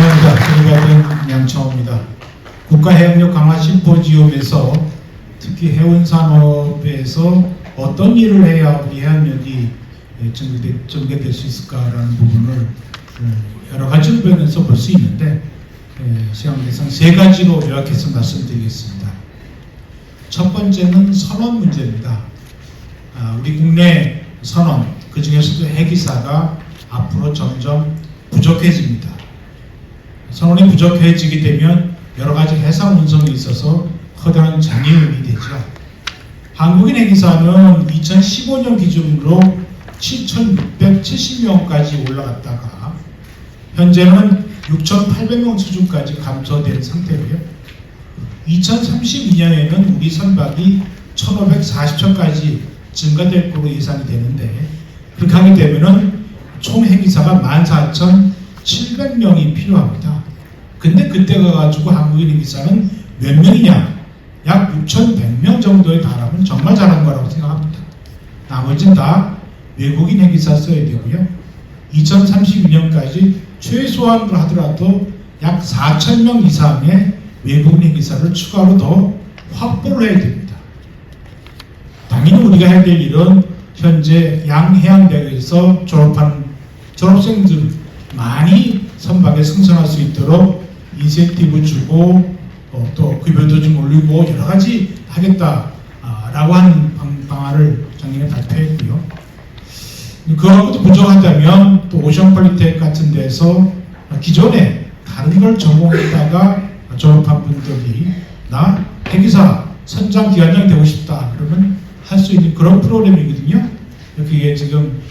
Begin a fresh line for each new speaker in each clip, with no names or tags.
감사합니다. 기부받은 양청호입니다. 국가해양력 강화 심포지움에서 특히 해운산업에서 어떤 일을 해야 우리 해양력이 전개될 수 있을까라는 부분을 여러 가지 면에서 볼 수 있는데 시간 대상 세 가지로 요약해서 말씀드리겠습니다. 첫 번째는 선원 문제입니다. 우리 국내 선원, 그 중에서도 해기사가 앞으로 점점 부족해집니다. 선원이 부족해지게 되면 여러 가지 해상 운송에 있어서 커다란 장애물이 되죠. 한국인 해기사는 2015년 기준으로 7,670명까지 올라갔다가 현재는 6,800명 수준까지 감소된 상태고요. 2032년에는 우리 선박이 1,540척까지 증가될 것으로 예상이 되는데, 그렇게 하게 되면은 총 해기사가 14,700명이 필요합니다. 근데 그때 가가지고 한국인 해기사는 몇 명이냐? 약 6,100명 정도에 달하면 정말 잘한 거라고 생각합니다. 나머지는 다 외국인 해기사 써야 되고요. 2032년까지 최소한으로 하더라도 약 4,000명 이상의 외국인 해기사를 추가로 더 확보를 해야 됩니다. 당연히 우리가 해야 될 일은 현재 양해양대학에서 졸업한 졸업생들 많이 선박에 승선할 수 있도록 인센티브 주고 또 급여도 좀 올리고 여러 가지 하겠다라고 하는 방안을 작년에 발표했고요. 그것도 부족하다면 또 오션폴리텍 같은 데서 기존에 다른 걸 전공했다가 졸업한 분들이 나 해기사 선장 기관장 되고 싶다 그러면 할 수 있는 그런 프로그램이거든요. 여기에 지금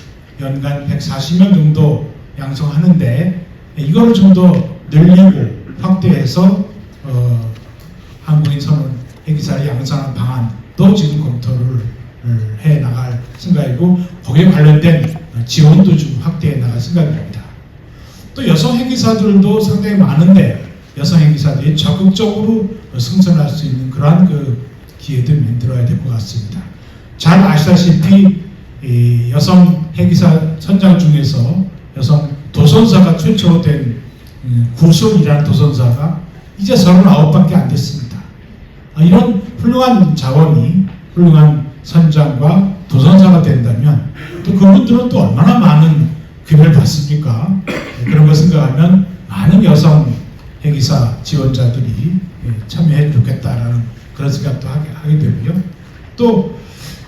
연간 140명 정도 양성하는데 이거를 좀 더 늘리고 확대해서 한국인 선원 해기사를 양성하는 방안도 지금 검토를 해 나갈 생각이고, 거기에 관련된 지원도 좀 확대해 나갈 생각입니다. 또 여성 해기사들도 상당히 많은데 여성 해기사들이 적극적으로 승선할 수 있는 그러한 기회도 만들어야 될 것 같습니다. 잘 아시다시피 여성 해기사 선장 중에서 여성 도선사가 최초로 된 구술이라는 도선사가 이제 39밖에 안 됐습니다. 이런 훌륭한 자원이 훌륭한 선장과 도선사가 된다면 또 그분들은 또 얼마나 많은 기회를 받습니까? 그런 걸 생각하면 많은 여성 해기사 지원자들이 참여해 주겠다라는 그런 생각도 하게 되고요. 또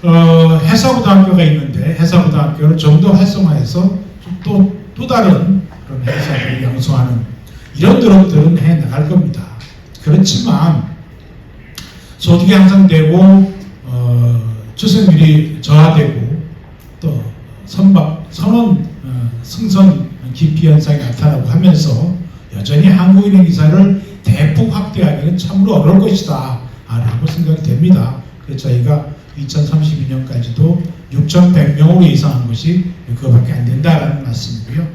해사고등학교가 있는데 해사고등학교를 좀 더 활성화해서 또 다른 그런 해사들을 양성하는 이런 노력들은 해 나갈 겁니다. 그렇지만 소득이 향상되고 출생률이 저하되고 또 선원 승선 기피 현상이 나타나고 하면서 여전히 한국인 해기사를 대폭 확대하기는 참으로 어려울 것이다 라고 생각이 됩니다. 그래서 저희가 2032년까지도 6,100명으로 예상한 것이 그거밖에 안 된다라는 말씀이고요.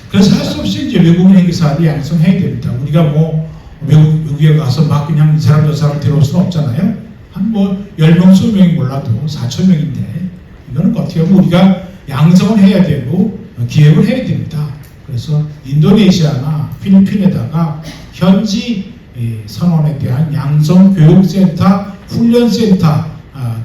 그래서 할 수 없이 이제 외국인 해기사를 양성해야 됩니다. 우리가 뭐 외국에 가서 막 그냥 이 사람 저 사람 데려올 수는 없잖아요. 한 10명, 20명이 몰라도 4,000명인데 이거는 어떻게 보면 우리가 양성을 해야 되고 기획을 해야 됩니다. 그래서 인도네시아나 필리핀에다가 현지 선원에 대한 양성 교육센터, 훈련센터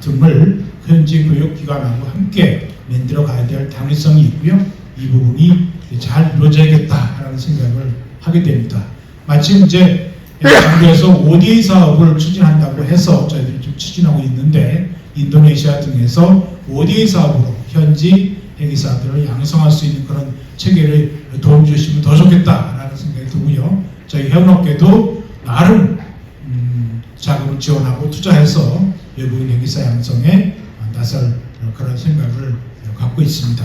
등을 현지 교육기관하고 함께 만들어 가야 될 당위성이 있고요. 이 부분이 잘 이루어져야겠다라는 생각을 하게 됩니다. 마침 이제 정부에서 ODA 사업을 추진한다고 해서 저희들이 좀 추진하고 있는데 인도네시아 등에서 ODA 사업으로 현지 해기사들을 양성할 수 있는 그런 체계를 도움 주시면 더 좋겠다라는 생각이 들고요. 저희 해운업계도 나름 자금을 지원하고 투자해서 외국인 해기사 양성에 나설 그런 생각을 갖고 있습니다.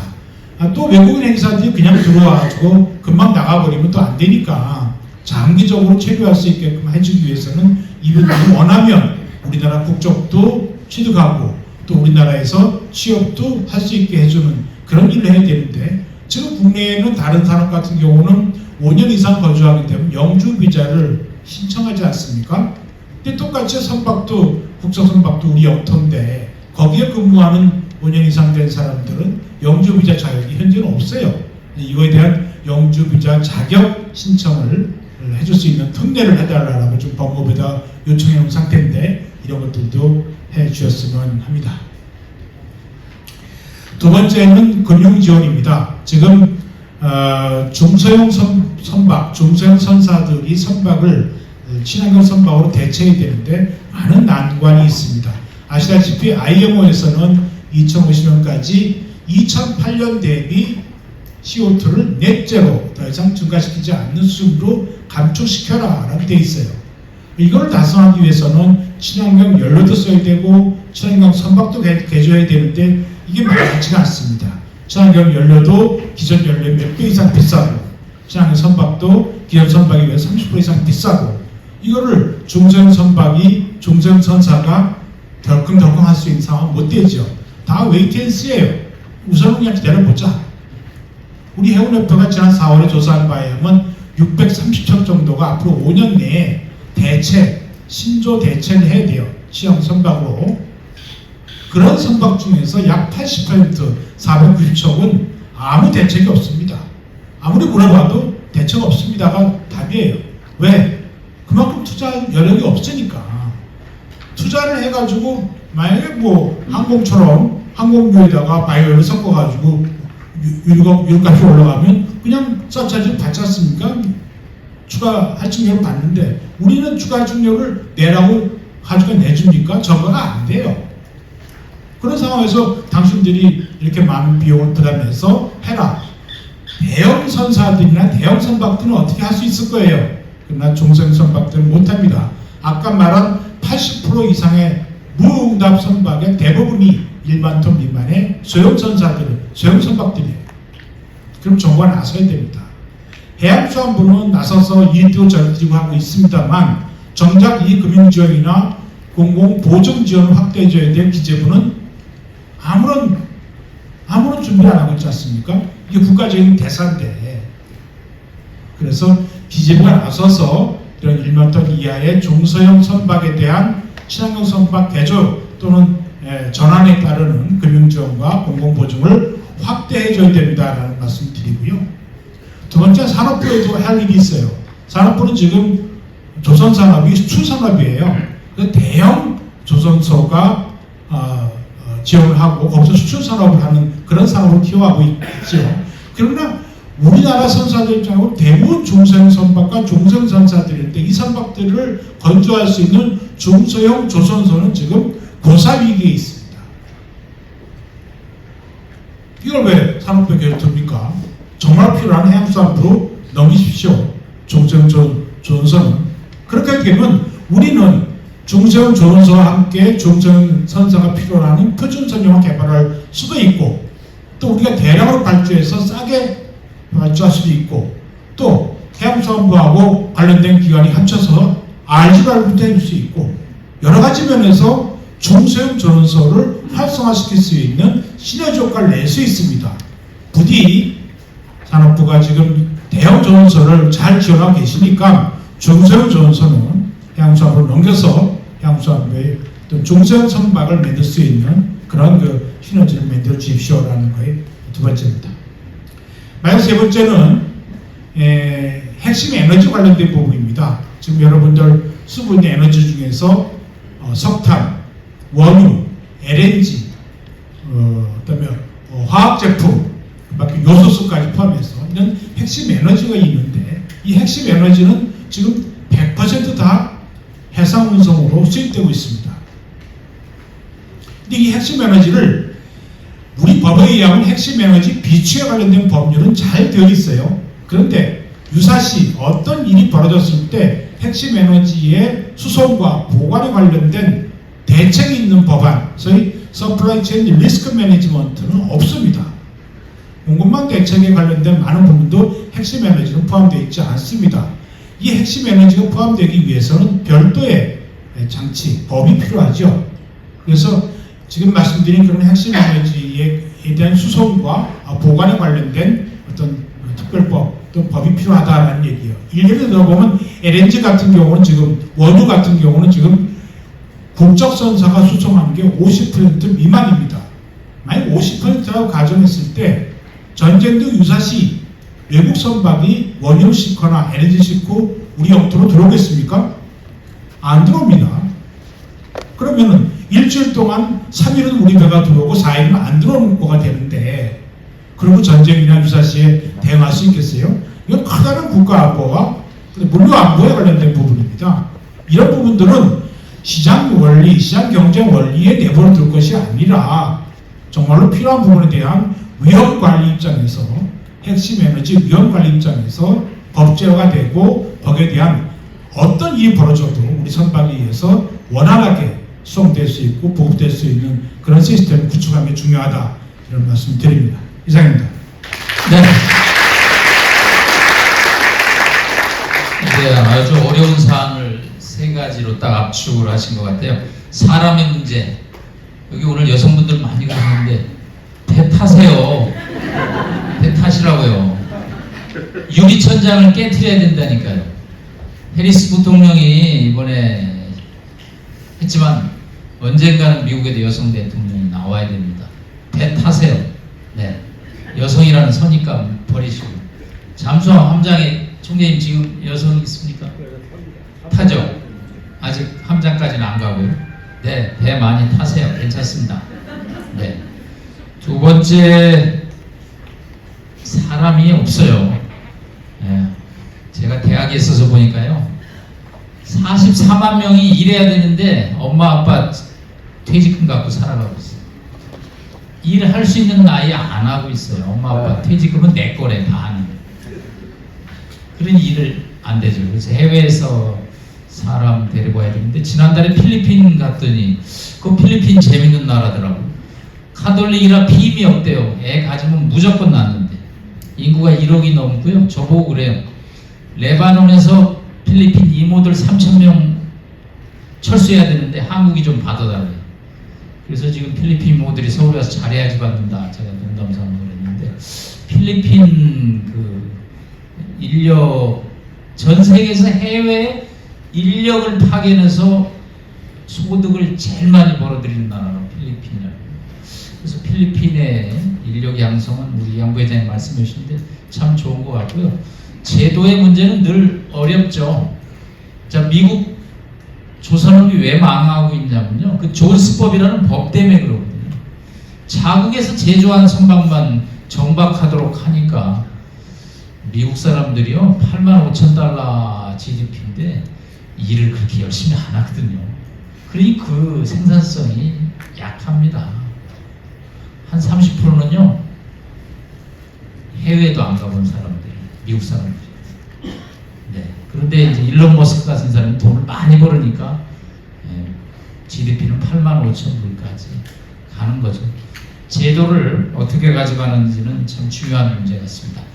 또 외국인 해기사들이 그냥 들어와가지고 금방 나가버리면 또 안 되니까 장기적으로 체류할 수 있게끔 해주기 위해서는 이분들이 원하면 우리나라 국적도 취득하고 또 우리나라에서 취업도 할 수 있게 해주는 그런 일을 해야 되는데, 지금 국내에는 다른 산업 같은 경우는 5년 이상 거주하게 되면 영주 비자를 신청하지 않습니까? 근데 똑같이 선박도 국적 선박도 우리 영토인데 거기에 근무하는 5년 이상 된 사람들은 영주 비자 자격이 현재는 없어요. 이거에 대한 영주 비자 자격 신청을 해줄 수 있는 특례를 해달라고 좀 법무부에다 요청해 놓은 상태인데 이런 것들도 해 주셨으면 합니다. 두 번째는 금융 지원입니다. 지금 중소형 선박, 중소형 선사들이 선박을 친환경 선박으로 대체해야 되는데 많은 난관이 있습니다. 아시다시피 IMO에서는 2050년까지 2008년 대비 CO2를 넷제로 더 이상 증가시키지 않는 수준으로 감축시켜라 라고 되어 있어요. 이걸 달성하기 위해서는 친환경 연료도 써야 되고 친환경 선박도 개조해야 되는데 이게 많지가 않습니다. 친환경 연료도 기존 연료의 몇 배 이상 비싸고 친환경 선박도 기존 선박에 비해 30% 이상 비싸고 이거를 중소형 선박이 중소형 선사가 덜컹덜컹 할 수 있는 상황은 못 되죠. 다 웨이트앤시예요. 우선은 그냥 기다려보자. 우리 해운협회가 지난 4월에 조사한 바에 의하면 630척 정도가 앞으로 5년 내에 신조 대체를 해야 돼요. 시형 선박으로. 그런 선박 중에서 약 80% 490척은 아무 대책이 없습니다. 아무리 물어봐도 대책 없습니다가 답이에요. 왜? 그만큼 투자 여력이 없으니까. 투자를 해가지고 만약에 항공처럼 항공유에다가 바이오를 섞어가지고 유류값이 올라가면 그냥 서차지 받지 않습니까? 추가 할증료를 받는데 우리는 추가 할증료를 내라고 가지고 내줍니까? 저거가 안 돼요. 그런 상황에서 당신들이 이렇게 많은 비용을 부담해서 해라. 대형 선사들이나 대형 선박들은 어떻게 할 수 있을 거예요. 그러나 중소형 선박들은 못합니다. 아까 말한 80% 이상의 무응답 선박의 대부분이 1만 톤 미만의 소형 선사들은 소형 선박들이에요. 그럼 정부가 나서야 됩니다. 해양수산부는 나서서 이익도 절들이고 하고 있습니다만 정작 이 금융지원이나 공공보증지원을 확대해줘야 될 기재부는 아무런 준비를 안 하고 있지 않습니까? 이게 국가적인 대사인데 그래서 기재부가 나서서 이런 1만 톤 이하의 중소형 선박에 대한 친환경 선박 개조 또는 전환에 따르는 금융지원과 공공보증을 확대해줘야 됩니다라는 말씀 드리고요. 두 번째, 산업부에도 할 일이 있어요. 산업부는 지금 조선산업이 수출산업이에요. 대형 조선소가 지원을 하고 거기서 수출산업을 하는 그런 산업을 키워가고 있죠. 그러나 우리나라 선사들 입장으로 대부분 중소형 선박과 중소형 선사들인데 이 선박들을 건조할 수 있는 중소형 조선소는 지금 고사 위기에 있습니다. 이걸 왜 산업부에 계속 둡니까? 정말 필요한 해양수산부로 넘기십시오. 중소형 조선소는. 그렇게 되면 우리는 중소형 조선소와 함께 중소형 선사가 필요한 표준선용을 개발할 수도 있고 또 우리가 대량으로 발주해서 싸게 발주할 수도 있고 또 해양수산부하고 관련된 기관이 합쳐서 RG발부터 해줄 수 있고 여러 가지 면에서 중소형 조선소를 활성화시킬 수 있는 시너지 효과를 낼 수 있습니다. 부디 산업부가 지금 대형 조선소를 잘 지원하고 계시니까 중소형 조선소는 해양수산부로 넘겨서 해양수산부의 중소형 선박을 만들 수 있는 그런 시너지를 만들어 주십시오라는 거에 두 번째입니다. 마지막 세 번째는 핵심 에너지 관련된 부분입니다. 지금 여러분들 쓰고 있는 에너지 중에서 석탄, 원유, LNG, 그다음에 화학제품, 요소수까지 포함해서 이런 핵심 에너지가 있는데 이 핵심 에너지는 지금 100% 다 해상 운송으로 수입되고 있습니다. 근데 이 핵심 에너지를 우리 법에 의하면 핵심 에너지 비취에 관련된 법률은 잘 되어 있어요. 그런데 유사시 어떤 일이 벌어졌을 때 핵심 에너지의 수송과 보관에 관련된 대책이 있는 법안, 소위 서플라이 체인 리스크 매니지먼트는 없습니다. 공급망 대책에 관련된 많은 부분도 핵심 에너지는 포함되어 있지 않습니다. 이 핵심 에너지가 포함되기 위해서는 별도의 장치, 법이 필요하죠. 그래서 지금 말씀드린 그런 핵심 에너지에 대한 수송과 보관에 관련된 어떤 특별법, 또 법이 필요하다는 얘기예요. 예를 들어보면 LNG 같은 경우는 지금 원유 같은 경우는 지금 국적선사가 수송하는 게 50% 미만입니다. 만약 50%라고 가정했을 때 전쟁도 유사시 외국 선박이 원유 싣거나 LNG 싣고 우리 영토로 들어오겠습니까? 안 들어옵니다. 그러면은 일주일 동안 3일은 우리 배가 들어오고 4일은 안 들어오는 거가 되는데, 그리고 전쟁이나 유사시에 대응할 수 있겠어요? 이건 커다란 국가 안보와 물류 안보에 관련된 부분입니다. 이런 부분들은 시장 원리, 시장 경쟁 원리에 내버려 둘 것이 아니라 정말로 필요한 부분에 대한 위험 관리 입장에서, 핵심 에너지 위험 관리 입장에서 법제화가 되고 거기에 대한 어떤 일이 벌어져도 우리 선박에 의해서 원활하게 수송될 수 있고 보급될 수 있는 그런 시스템을 구축하는 게 중요하다, 이런 말씀 드립니다. 이상입니다.
네. 네, 아주 어려운 사안을 세 가지로 딱 압축을 하신 것 같아요. 사람의 문제. 여기 오늘 여성분들 많이 가시는데 배 타세요. 배 타시라고요. 유리천장을 깨트려야 된다니까요. 해리스 부통령이 이번에 했지만 언젠가는 미국에도 여성 대통령이 나와야 됩니다. 배 타세요. 네. 여성이라는 선입감 버리시고. 잠수함 함장에 총재님 지금 여성 있습니까? 타죠? 아직 함장까지는 안 가고요. 네, 배 많이 타세요. 괜찮습니다. 네. 두 번째, 사람이 없어요. 네. 제가 대학에 있어서 보니까요, 44만 명이 일해야 되는데 엄마 아빠 퇴직금 갖고 살아가고 있어요. 일을 할 수 있는 나이에 안 하고 있어요. 엄마 아빠 퇴직금은 내 거래 다 하는데. 그런 일을 안 되죠. 그래서 해외에서 사람 데리고 와야 되는데, 지난달에 필리핀 갔더니 그 필리핀 재밌는 나라더라고. 카톨릭이라 피임이 없대요. 애 가지면 무조건 낳는데. 인구가 1억이 넘고요. 저보고 그래요. 레바논에서 필리핀 이모들 3,000명 철수해야 되는데 한국이 좀 받아달래요. 그래서 지금 필리핀 이모들이 서울에 와서 잘해야지 받는다, 제가 농담삼아 그랬는데, 필리핀 그 인력, 전 세계에서 해외 인력을 파견해서 소득을 제일 많이 벌어들이는 나라가 필리핀이라고. 그래서 필리핀의 인력 양성은 우리 양 부회장님 말씀해 주신데 참 좋은 것 같고요. 제도의 문제는 늘 어렵죠. 자, 미국 조선업이 왜 망하고 있냐면요, 그 존스법이라는 법 때문에 그러거든요. 자국에서 제조한 선박만 정박하도록 하니까 미국 사람들이요, 85,000달러 GDP인데 일을 그렇게 열심히 안 하거든요. 그러니 그 생산성이 약합니다. 한 30%는요 해외도 안 가본 사람들이, 미국 사람들이. 네. 그런데 이제 일론 머스크 같은 사람이 돈을 많이 벌으니까 GDP는 85,000불까지 가는 거죠. 제도를 어떻게 가져가는지는 참 중요한 문제 같습니다.